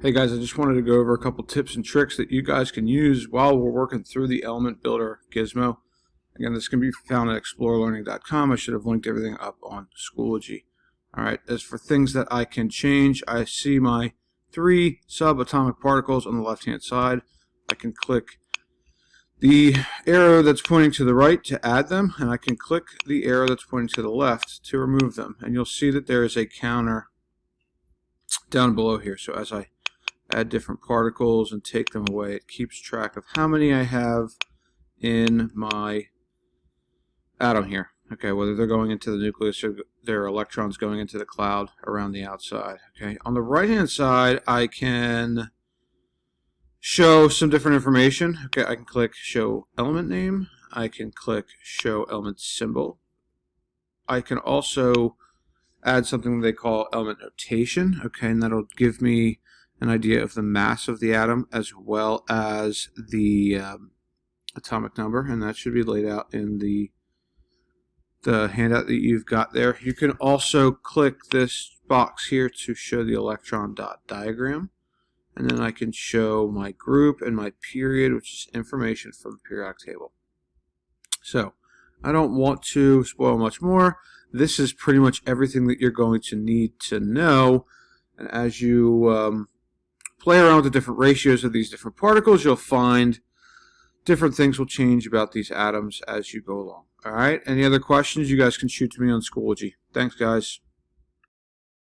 Hey guys, I just wanted to go over a couple tips and tricks that you guys can use while we're working through the Element Builder gizmo. Again, this can be found at explorelearning.com. I should have linked everything up on Schoology. Alright, as for things that I can change, I see my 3 subatomic particles on the left-hand side. I can click the arrow that's pointing to the right to add them, and I can click the arrow that's pointing to the left to remove them. And you'll see that there is a counter down below here. So as I add different particles and take them away, it keeps track of how many I have in my atom here. Okay, whether they're going into the nucleus or they're electrons going into the cloud around the outside. Okay, on the right hand side I can show some different information. Okay, I can click show element name, I can click show element symbol. I can also add something they call element notation. Okay, and that'll give me an idea of the mass of the atom as well as the atomic number, and that should be laid out in the handout that you've got there. You can also click this box here to show the electron dot diagram, and then I can show my group and my period, which is information from the periodic table. So I don't want to spoil much more. This is pretty much everything that you're going to need to know, and as you play around with the different ratios of these different particles, you'll find different things will change about these atoms as you go along. Alright, any other questions, you guys can shoot to me on Schoology. Thanks, guys.